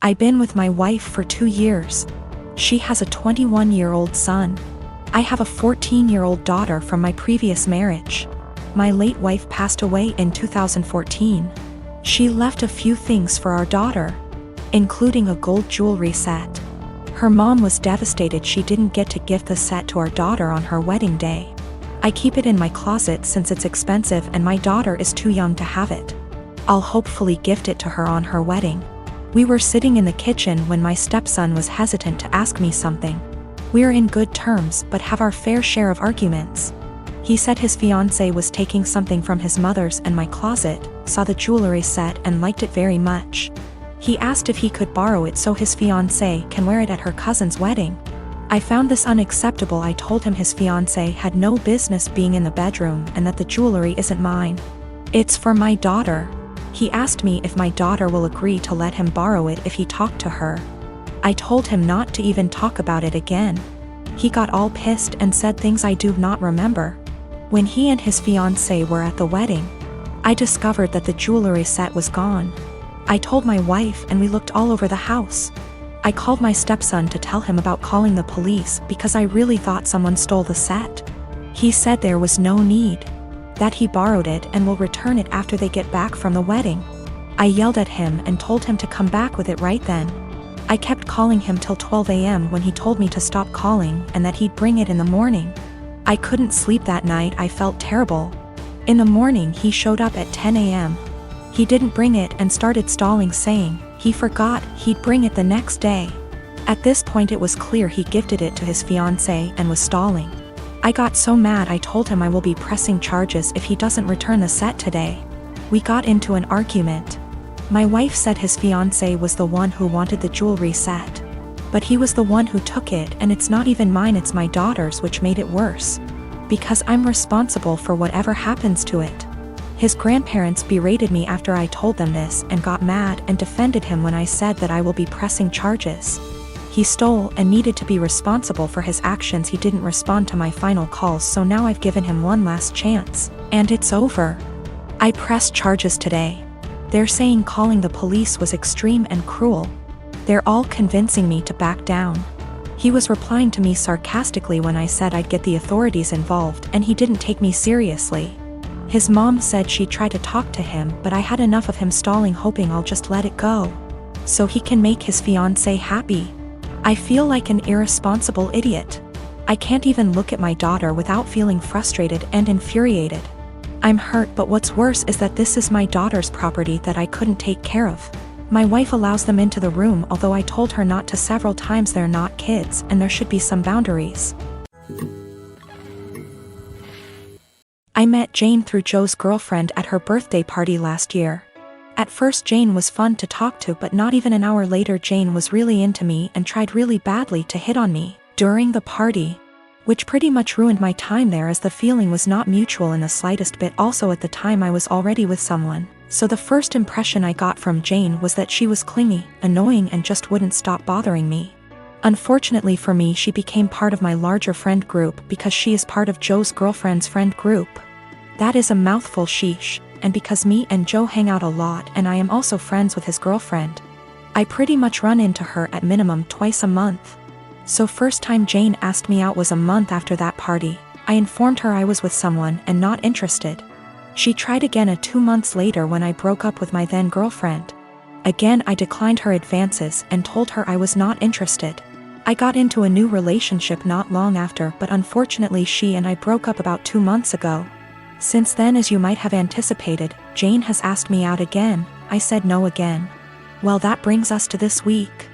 I've been with my wife for 2 years. She has a 21-year-old son. I have a 14-year-old daughter from my previous marriage. My late wife passed away in 2014. She left a few things for our daughter, including a gold jewelry set. Her mom was devastated she didn't get to gift the set to our daughter on her wedding day. I keep it in my closet since it's expensive and my daughter is too young to have it. I'll hopefully gift it to her on her wedding. We were sitting in the kitchen when my stepson was hesitant to ask me something. We're in good terms but have our fair share of arguments. He said his fiancée was taking something from his mother's and my closet, saw the jewelry set and liked it very much. He asked if he could borrow it so his fiancée can wear it at her cousin's wedding. I found this unacceptable. I told him his fiancée had no business being in the bedroom and that the jewelry isn't mine. It's for my daughter. He asked me if my daughter will agree to let him borrow it if he talked to her. I told him not to even talk about it again. He got all pissed and said things I do not remember. When he and his fiancée were at the wedding, I discovered that the jewelry set was gone. I told my wife and we looked all over the house. I called my stepson to tell him about calling the police because I really thought someone stole the set. He said there was no need, that he borrowed it and will return it after they get back from the wedding. I yelled at him and told him to come back with it right then. I kept calling him till 12 a.m. when he told me to stop calling and that he'd bring it in the morning. I couldn't sleep that night. I felt terrible. In the morning he showed up at 10 a.m. He didn't bring it and started stalling, saying he forgot he'd bring it the next day. At this point it was clear he gifted it to his fiancée and was stalling. I got so mad I told him I will be pressing charges if he doesn't return the set today. We got into an argument. My wife said his fiancée was the one who wanted the jewelry set. But he was the one who took it and it's not even mine, it's my daughter's, which made it worse. Because I'm responsible for whatever happens to it. His grandparents berated me after I told them this and got mad and defended him when I said that I will be pressing charges. He stole and needed to be responsible for his actions. He didn't respond to my final calls, so now I've given him one last chance, and it's over. I pressed charges today. They're saying calling the police was extreme and cruel. They're all convincing me to back down. He was replying to me sarcastically when I said I'd get the authorities involved, and he didn't take me seriously. His mom said she tried to talk to him, but I had enough of him stalling, hoping I'll just let it go, so he can make his fiancée happy. I feel like an irresponsible idiot. I can't even look at my daughter without feeling frustrated and infuriated. I'm hurt, but what's worse is that this is my daughter's property that I couldn't take care of. My wife allows them into the room, although I told her not to several times. They're not kids and there should be some boundaries. I met Jane through Joe's girlfriend at her birthday party last year. At first Jane was fun to talk to, but not even an hour later Jane was really into me and tried really badly to hit on me during the party, which pretty much ruined my time there as the feeling was not mutual in the slightest bit. Also at the time I was already with someone, so the first impression I got from Jane was that she was clingy, annoying and just wouldn't stop bothering me. Unfortunately for me, she became part of my larger friend group because she is part of Joe's girlfriend's friend group. That is a mouthful, sheesh. And because me and Joe hang out a lot and I am also friends with his girlfriend, I pretty much run into her at minimum twice a month. So first time Jane asked me out was a month after that party. I informed her I was with someone and not interested. She tried again 2 months later when I broke up with my then girlfriend. Again I declined her advances and told her I was not interested. I got into a new relationship not long after, but unfortunately she and I broke up about 2 months ago. Since then, as you might have anticipated, Jane has asked me out again. I said no again. Well, that brings us to this week.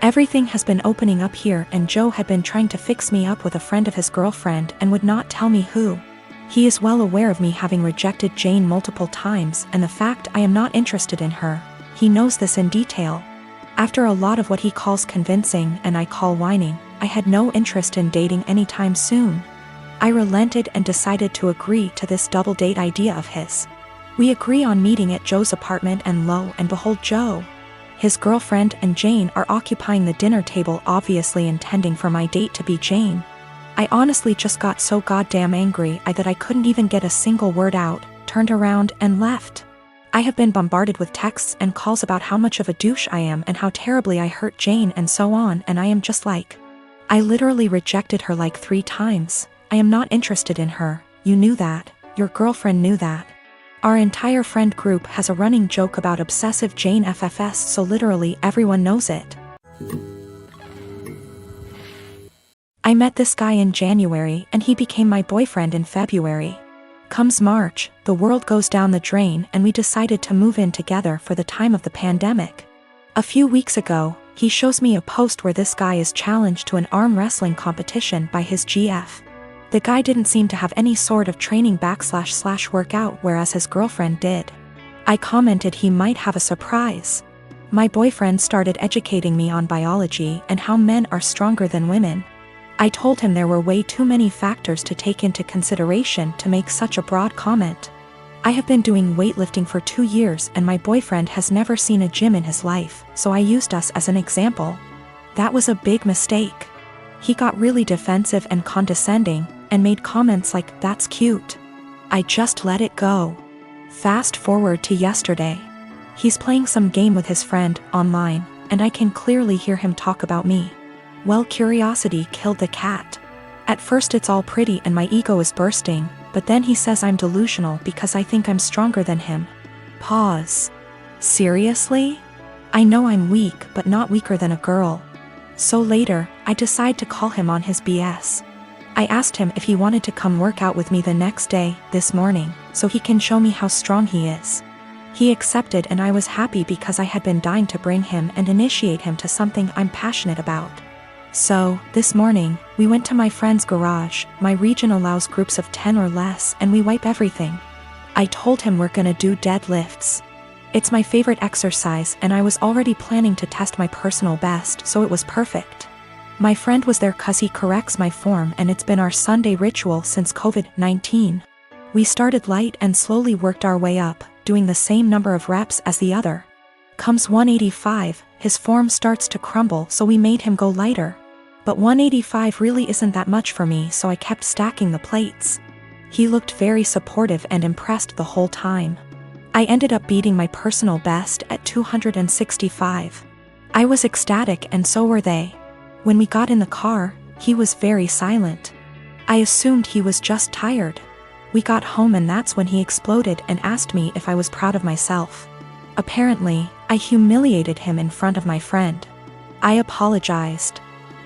Everything has been opening up here and Joe had been trying to fix me up with a friend of his girlfriend and would not tell me who. He is well aware of me having rejected Jane multiple times and the fact I am not interested in her. He knows this in detail. After a lot of what he calls convincing and I call whining, I had no interest in dating anytime soon. I relented and decided to agree to this double date idea of his. We agree on meeting at Joe's apartment and lo and behold, Joe, his girlfriend and Jane are occupying the dinner table, obviously intending for my date to be Jane. I honestly just got so goddamn angry that I couldn't even get a single word out, turned around and left. I have been bombarded with texts and calls about how much of a douche I am and how terribly I hurt Jane and so on, and I am just like, I literally rejected her like 3 times. I am not interested in her. You knew that. Your girlfriend knew that. Our entire friend group has a running joke about obsessive Jane FFS, so literally everyone knows it. I met this guy in January and he became my boyfriend in February. Comes March, the world goes down the drain and we decided to move in together for the time of the pandemic. A few weeks ago, he shows me a post where this guy is challenged to an arm wrestling competition by his GF. The guy didn't seem to have any sort of training / workout, whereas his girlfriend did. I commented he might have a surprise. My boyfriend started educating me on biology and how men are stronger than women. I told him there were way too many factors to take into consideration to make such a broad comment. I have been doing weightlifting for 2 years and my boyfriend has never seen a gym in his life, so I used us as an example. That was a big mistake. He got really defensive and condescending, and made comments like, "That's cute." I just let it go. Fast forward to yesterday. He's playing some game with his friend, online, and I can clearly hear him talk about me. Well, curiosity killed the cat. At first it's all pretty and my ego is bursting, but then he says I'm delusional because I think I'm stronger than him. Pause. Seriously? I know I'm weak, but not weaker than a girl. So later, I decide to call him on his BS. I asked him if he wanted to come work out with me the next day, this morning, so he can show me how strong he is. He accepted and I was happy because I had been dying to bring him and initiate him to something I'm passionate about. So, this morning, we went to my friend's garage. My region allows groups of 10 or less and we wipe everything. I told him we're gonna do deadlifts. It's my favorite exercise and I was already planning to test my personal best, so it was perfect. My friend was there cause he corrects my form and it's been our Sunday ritual since COVID-19. We started light and slowly worked our way up, doing the same number of reps as the other. Comes 185, his form starts to crumble, so we made him go lighter. But 185 really isn't that much for me, so I kept stacking the plates. He looked very supportive and impressed the whole time. I ended up beating my personal best at 265. I was ecstatic and so were they. When we got in the car, he was very silent. I assumed he was just tired. We got home and that's when he exploded and asked me if I was proud of myself. Apparently, I humiliated him in front of my friend. I apologized.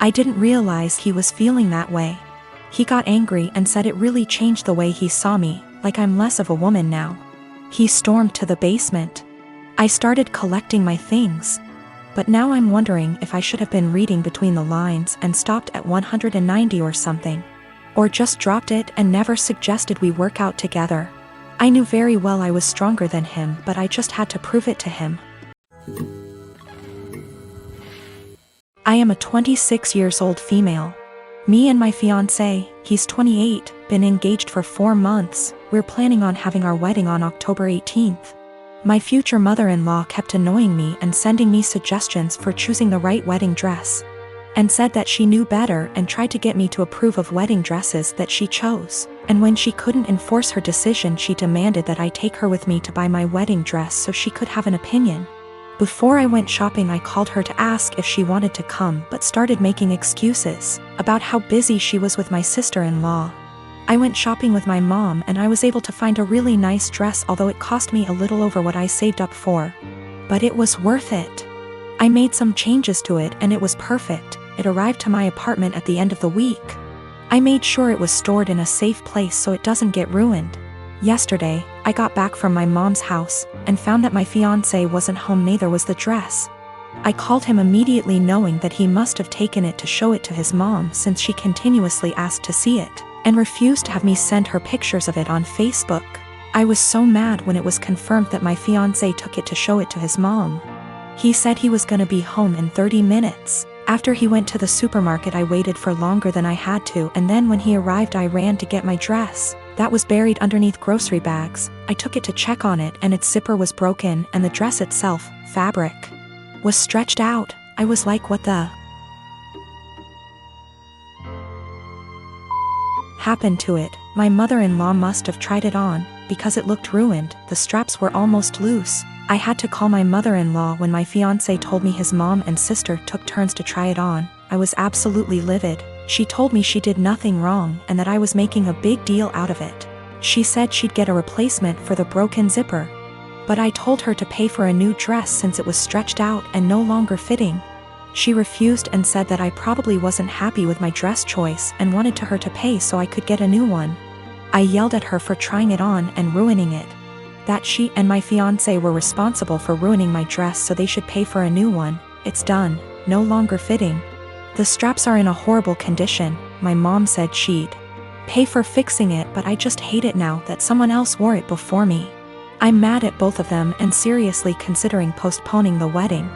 I didn't realize he was feeling that way. He got angry and said it really changed the way he saw me, like I'm less of a woman now. He stormed to the basement. I started collecting my things. But now I'm wondering if I should have been reading between the lines and stopped at 190 or something. Or just dropped it and never suggested we work out together. I knew very well I was stronger than him, but I just had to prove it to him. I am a 26 years old female. Me and my fiancé, he's 28, been engaged for 4 months. We're planning on having our wedding on October 18th. My future mother-in-law kept annoying me and sending me suggestions for choosing the right wedding dress, and said that she knew better and tried to get me to approve of wedding dresses that she chose. And when she couldn't enforce her decision, she demanded that I take her with me to buy my wedding dress so she could have an opinion. Before I went shopping, I called her to ask if she wanted to come, but started making excuses about how busy she was with my sister-in-law. I went shopping with my mom and I was able to find a really nice dress, although it cost me a little over what I saved up for. But it was worth it. I made some changes to it and it was perfect. It arrived to my apartment at the end of the week. I made sure it was stored in a safe place so it doesn't get ruined. Yesterday, I got back from my mom's house and found that my fiancé wasn't home, neither was the dress. I called him immediately, knowing that he must have taken it to show it to his mom, since she continuously asked to see it and refused to have me send her pictures of it on Facebook. I was so mad when it was confirmed that my fiancé took it to show it to his mom. He said he was gonna be home in 30 minutes. After he went to the supermarket, I waited for longer than I had to, and then when he arrived I ran to get my dress. That was buried underneath grocery bags. I took it to check on it and its zipper was broken, and the dress itself, fabric, was stretched out. I was like, what the happened to it? My mother-in-law must have tried it on, because it looked ruined. The straps were almost loose. I had to call my mother-in-law when my fiancé told me his mom and sister took turns to try it on. I was absolutely livid. She told me she did nothing wrong and that I was making a big deal out of it. She said she'd get a replacement for the broken zipper. But I told her to pay for a new dress since it was stretched out and no longer fitting. She refused and said that I probably wasn't happy with my dress choice and wanted her to pay so I could get a new one. I yelled at her for trying it on and ruining it. That she and my fiancé were responsible for ruining my dress, so they should pay for a new one. It's done, no longer fitting. The straps are in a horrible condition. My mom said she'd pay for fixing it, but I just hate it now that someone else wore it before me. I'm mad at both of them and seriously considering postponing the wedding.